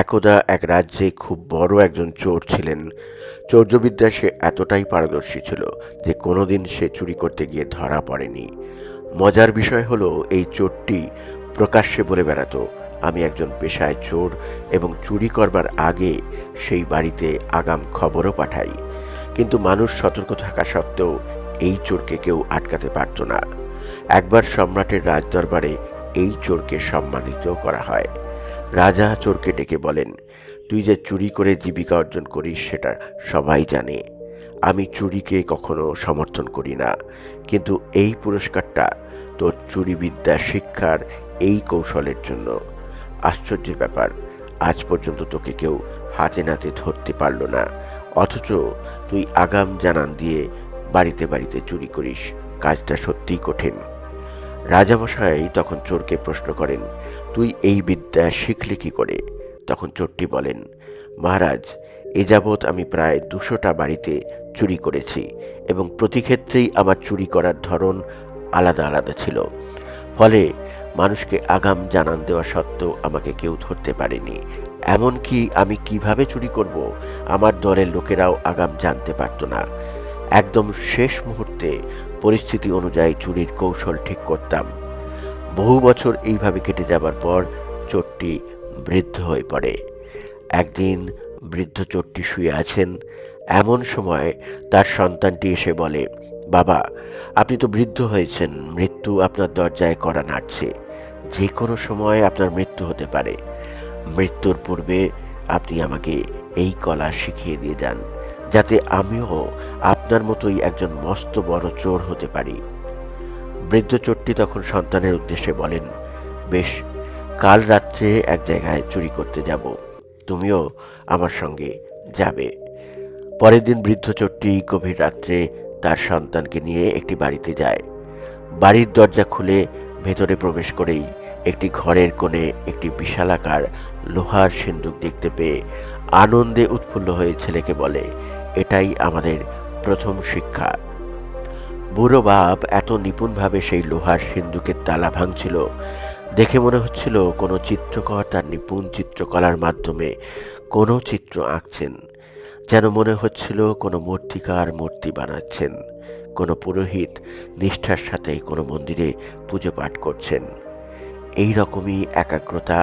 একদা এক রাজ্যে খুব বড় একজন চোর ছিলেন। চৌর্যবিদ্যায় সে এতটাই পারদর্শী ছিল যে কোনোদিন সে চুরি করতে গিয়ে ধরা পড়েনি। মজার বিষয় হলো এই চোরটি প্রকাশ্যে বলে বেড়াতো, আমি একজন পেশায় চোর, এবং চুরি করবার আগে সেই বাড়িতে আগাম খবরও পাঠাই। কিন্তু মানুষ সতর্ক থাকা সত্ত্বেও এই চোরকে কেউ আটকাতে পারত না। একবার সম্রাটের রাজদরবারে এই চোরকে সম্মানিত করা হয়। রাজা চোরকে ডেকে বলেন, তুই যে চুরি করে জীবিকা অর্জন করিস সেটা সবাই জানে। আমি চুরিকে কখনো সমর্থন করি না, কিন্তু এই পুরস্কারটা তোর চুরিবিদ্যা শিক্ষার এই কৌশলের জন্য। আশ্চর্যের ব্যাপার, আজ পর্যন্ত তোকে কেউ হাতে নাতে ধরতে পারল না, অথচ তুই আগাম জানান দিয়ে বাড়িতে বাড়িতে চুরি করিস। কাজটা সত্যিই কঠিন। রাজামশাই তখন চোরকে প্রশ্ন করেন, তুই এই বিদ্যা শিখলি কি করে? তখন চোরটি বলেন, মহারাজ, এ যাবৎ আমি প্রায় 200টা বাড়িতে চুরি করেছি, এবং প্রতি ক্ষেত্রেই আমার চুরি করার ধরন আলাদা আলাদা ছিল। ফলে মানুষকে আগাম জানান দেওয়া সত্ত্বেও আমাকে কেউ ধরতে পারেনি। এমনকি আমি কিভাবে চুরি করব আমার দলের লোকেরাও আগাম জানতে পারত না। একদম শেষ মুহূর্তে পরিস্থিতি অনুযায়ী চুরির কৌশল ঠিক করতাম। বহু বছর এইভাবে কেটে যাবার পর চোরটি বৃদ্ধ হয়ে পড়ে। একদিন বৃদ্ধ চোরটি শুয়ে আছেন। এমন সময় তার সন্তানটি এসে বলে, বাবা, আপনি তো বৃদ্ধ হয়েছেন, মৃত্যু আপনার দরজায় কড়া নাড়ছে। যে কোনো সময় আপনার মৃত্যু হতে পারে। মৃত্যুর পূর্বে আপনি আমাকে এই কলা শিখিয়ে দিয়ে যান, যাতে আমিও আপনার মতোই একজন মস্ত বড় চোর হতে পারি। বৃদ্ধ চোরটি তখন সন্তানের উদ্দেশ্যে বলেন, বেশ, কাল রাত্রে এক জায়গায় চুরি করতে যাব, তুমিও আমার সঙ্গে যাবে। পরের দিন বৃদ্ধ চোরটি গভীর রাত্রে তার সন্তানকে নিয়ে একটি বাড়িতে যায়। বাড়ির দরজা খুলে ভেতরে প্রবেশ করেই একটি ঘরের কোণে একটি বিশালাকার লোহার সিন্দুক দেখতে পেয়ে আনন্দে উৎফুল্ল হয়ে ছেলেকে বলে, এটাই আমাদের প্রথম শিক্ষা। বুড়ো বাপ এত নিপুণভাবে সেই লোহার সিন্দুকের তালা ভাঙছিল, দেখে মনে হচ্ছিল কোনো চিত্রকর তার নিপুণ চিত্রকলার মাধ্যমে কোনো চিত্র আঁকছেন। যেন মনে হচ্ছিল কোনো মূর্তিকার মূর্তি বানাচ্ছেন, কোনো পুরোহিত নিষ্ঠার সাথে কোনো মন্দিরে পুজো পাঠ করছেন। এই রকমই একাগ্রতা,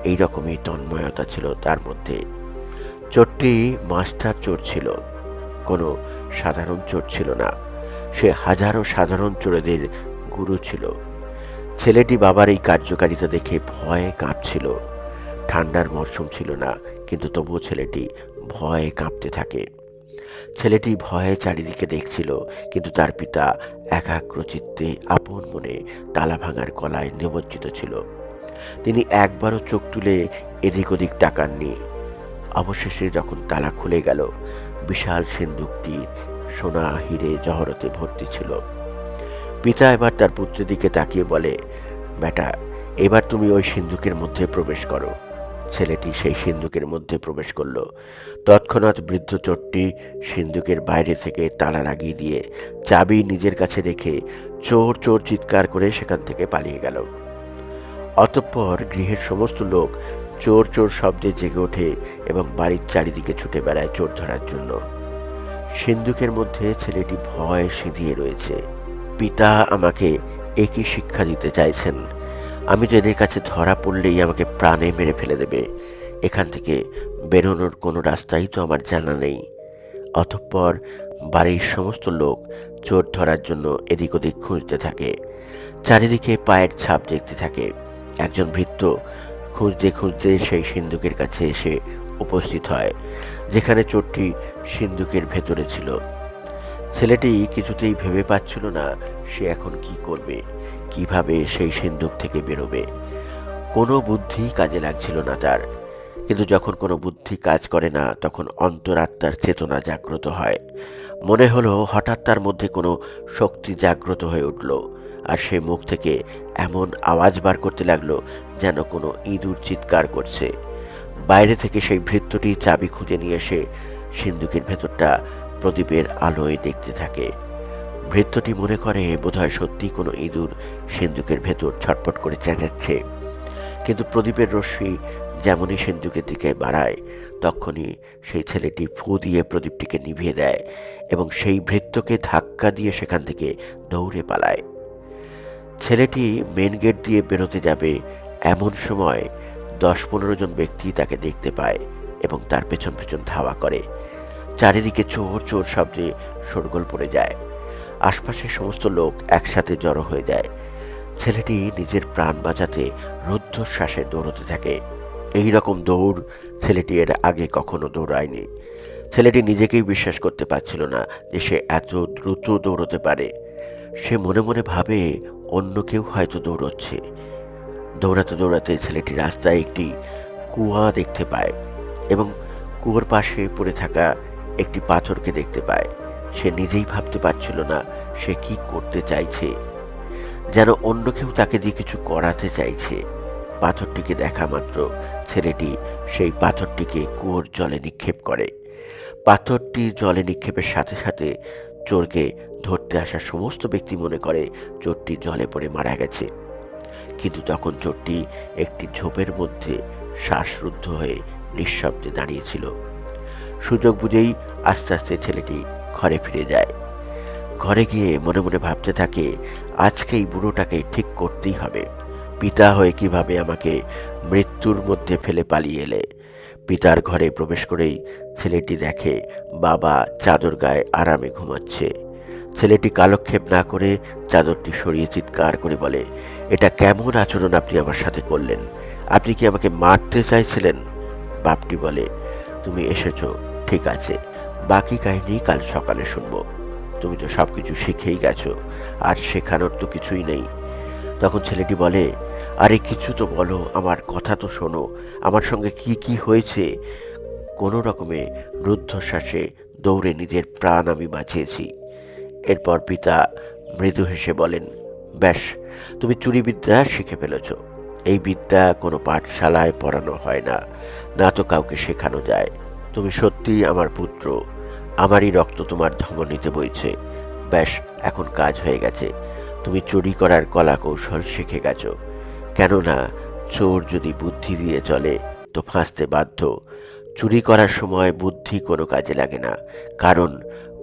এই রকমই তন্ময়তা ছিল তার মধ্যে। চোরটি মাস্টার চোর ছিল, কোনো সাধারণ চোর ছিল না। সে হাজারো সাধারণ চোরেদের গুরু ছিল। ছেলেটি বাবার এই কার্যকারিতা দেখে ভয়ে কাঁপছিল। ঠান্ডার মরশুম ছিল না, কিন্তু তবুও ছেলেটি ভয়ে কাঁপতে থাকে। ছেলেটি ভয়ে চারিদিকে দেখছিল, কিন্তু তার পিতা একাগ্রচিত্তে আপন মনে তালা ভাঙার কলায় নিমজ্জিত ছিল। তিনি একবারও চোখ তুলে এদিক ওদিক তাকাননি। অবশেষে যখন তালা খুলে গেল, বিশাল সিন্দুকটি সোনা হিরে জহরতে ভর্তি ছিল। পিতা এবার তার পুত্রের দিকে তাকিয়ে বলে, বেটা, এবার তুমি ওই সিন্দুকের মধ্যে প্রবেশ করো। ছেলেটি সেই সিন্দুকের মধ্যে প্রবেশ করল। তৎক্ষণাৎ বৃদ্ধ চোরটি সিন্দুকের বাইরে থেকে তালা লাগিয়ে দিয়ে চাবি নিজের কাছে রেখে চোর চোর চিৎকার করে সেখান থেকে পালিয়ে গেল। অতঃপর গৃহের সমস্ত লোক চোর চোর শব্দে জেগে ওঠে এবং বাড়ির চারিদিকে ছুটে বেড়ায় চোর ধরার জন্য। সিন্দুকের মধ্যে ছেলেটি ভয়ে সিঁধিয়ে রয়েছে। পিতা আমাকে একই শিক্ষা দিতে চাইছেন। আমি তো এদের কাছে ধরা পড়লেই আমাকে প্রাণে মেরে ফেলে দেবে। এখান থেকে বেরোনোর কোনো রাস্তাই তো আমার জানা নেই। অতঃপর বাড়ির সমস্ত লোক চোর ধরার জন্য এদিক ওদিক খুঁজতে থাকে। চারিদিকে পায়ের ছাপ দেখতে থাকে। একজন ভৃত্য খুঁজতে খুঁজতে সেই সিন্দুকের কাছে এসে উপস্থিত হয়, যেখানে চোরটি সিন্দুকের ভেতরে ছিল। ছেলেটি কিছুতেই ভেবে পাচ্ছিল না সে এখন কি করবে, কিভাবে সেই সিন্দুক থেকে বেরোবে। কোনো বুদ্ধি কাজে লাগছিল না তার। কিন্তু যখন কোনো বুদ্ধি কাজ করে না, তখন অন্তরাত্মার চেতনা জাগ্রত হয়। মনে হলো হঠাৎ তার মধ্যে কোনো শক্তি জাগ্রত হয়ে উঠল, আর সে মুখ থেকে এমন আওয়াজ বার করতে লাগলো যেন কোনো ইঁদুর চিৎকার করছে। বাইরে থেকে সেই ভৃত্যটি চাবি খুঁজে নিয়ে এসে সিন্দুকের ভেতরটা প্রদীপের আলোয় দেখতে থাকে। ভৃত্যটি মনে করে বোধহয় সত্যি কোনো ইঁদুর সিন্দুকের ভেতর ছটফট করে চেঁচাচ্ছে, কিন্তু প্রদীপের রশ্মি যেমনই সিন্ধুকের দিকে বাড়ায়, তখনই সেই ছেলেটি ফু দিয়ে প্রদীপটিকে নিভিয়ে দেয় এবং সেই ভৃত্যকে ধাক্কা দিয়ে সেখান থেকে দৌড়ে পালায়। ছেলেটি মেন গেট দিয়ে বেরোতে যাবে, এমন সময় 10-15 জন ব্যক্তি তাকে দেখতে পায় এবং তার পেছন পেছন ধাওয়া করে। চারিদিকে চোর চোর শব্দে শোরগোল পড়ে যায়। আশপাশের সমস্ত লোক একসাথে জড়ো হয়ে যায়। ছেলেটি নিজের প্রাণ বাঁচাতে রুদ্ধশ্বাসে দৌড়তে থাকে। এই রকম দৌড় ছেলেটি এর আগে কখনো দৌড়ায়নি। ছেলেটি নিজেকেই বিশ্বাস করতে পারছিল না যে সে এত দ্রুত দৌড়তে পারে। সে মনে মনে ভাবে অন্য কেউ হয়তো দৌড়চ্ছে। দৌড়াতে দৌড়াতে ছেলেটি রাস্তায় একটি কুয়া দেখতে পায় এবং কুয়োর পাশে পড়ে থাকা একটি পাথরকে দেখতে পায়। সে নিজেই ভাবতে পারছিল না সে কি করতে চাইছে, যেন অন্য কেউ তাকে দিয়ে কিছু করাতে চাইছে। পাথরটিকে দেখা মাত্র ছেলেটি সেই পাথরটিকে কুয়োর জলে নিক্ষেপ করে। পাথরটি জলে নিক্ষেপের সাথে সাথে চোরকে ধরতে আসা সমস্ত ব্যক্তি মনে করে চোরটি জলে পড়ে মারা গেছে। কিন্তু তখন চোরটি একটি ঝোপের মধ্যে শ্বাসরুদ্ধ হয়ে নিঃশব্দে দাঁড়িয়েছিল। সুযোগ বুঝেই আস্তে আস্তে ছেলেটি ঘরে ফিরে যায়। ঘরে গিয়ে মনে মনে ভাবতে থাকে, আজকে এই বুড়োটাকে ঠিক করতেই হবে। পিতা হয়ে কিভাবে আমাকে মৃত্যুর মধ্যে ফেলে পালিয়ে এলে। পিতার ঘরে প্রবেশ করেই ছেলেটি দেখে বাবা চাদর গায়ে আরামে ঘুমাচ্ছে। ছেলেটি কালক্ষেপ না করে চাদরটি সরিয়ে চিৎকার করে বলে, এটা কেমন আচরণ আপনি আমার সাথে করলেন? আপনি কি আমাকে মারতে চাইছিলেন? বাপটি বলে, তুমি এসেছো, ঠিক আছে, বাকি কাহিনী কাল সকালে শুনবো। তুমি তো সবকিছু শিখেই গেছো, আর শেখানোর তো কিছুই নেই। তখন ছেলেটি বলে, আরে কিছু তো বলো, আমার কথা তো শোনো, আমার সঙ্গে কি কি হয়েছে। কোনো রকমে রুদ্ধশ্বাসে দৌড়ে নিজের প্রাণ আমি বাঁচিয়েছি। এরপর পিতা মৃদু হেসে বলেন, ব্যাস, তুমি চুরিবিদ্যা শিখে ফেলেছ। এই বিদ্যা কোনো পাঠশালায় পড়ানো হয় না, না তো কাউকে শেখানো যায়। তুমি সত্যিই আমার পুত্র, আমারই রক্ত তোমার ধমনীতে বইছে। ব্যাস, এখন কাজ হয়ে গেছে। তুমি চুরি করার কলা কৌশল শিখে গেছো। কেননা চোর যদি বুদ্ধি দিয়ে চলে তো ফাঁসতে বাধ্য। চুরি করার সময় বুদ্ধি কোনো কাজে লাগে না, কারণ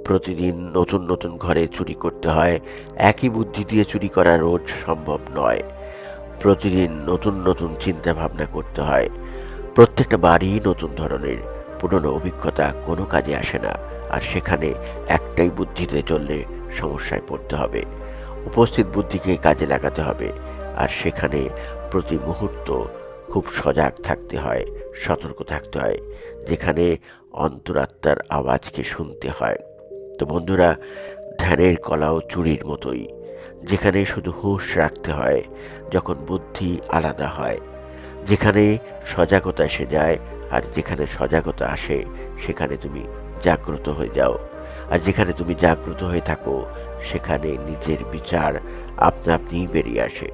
প্রতিদিন নতুন নতুন ঘরে চুরি করতে হয়। একই বুদ্ধি দিয়ে চুরি করা রোজ সম্ভব নয়। প্রতিদিন নতুন নতুন চিন্তা ভাবনা করতে হয়। প্রত্যেকটা বাড়ি নতুন ধরনের। পুরনো অভিজ্ঞতা কোনো কাজে আসে না, আর সেখানে একটাই বুদ্ধিতে চললে সমস্যায় পড়তে হবে। উপস্থিত বুদ্ধিকে কাজে লাগাতে হবে, আর সেখানে প্রতি মুহূর্ত খুব সজাগ থাকতে হয়, সতর্ক থাকতে হয়, যেখানে অন্তরাত্মার আওয়াজকে শুনতে হয়। তো বন্ধুরা, ধ্যানের কলাও চুরির মতোই, যেখানে শুধু হুঁশ রাখতে হয় যখন বুদ্ধি আলাদা হয়। যেখানে সজাগতা এসে যায় আর যেখানে সজাগতা আসে সেখানে তুমি জাগ্রত হয়ে যাও। আর যেখানে তুমি জাগ্রত হয়ে থাকো সেখানে নিজের বিচার আপনা আপনিই বেরিয়ে আসে।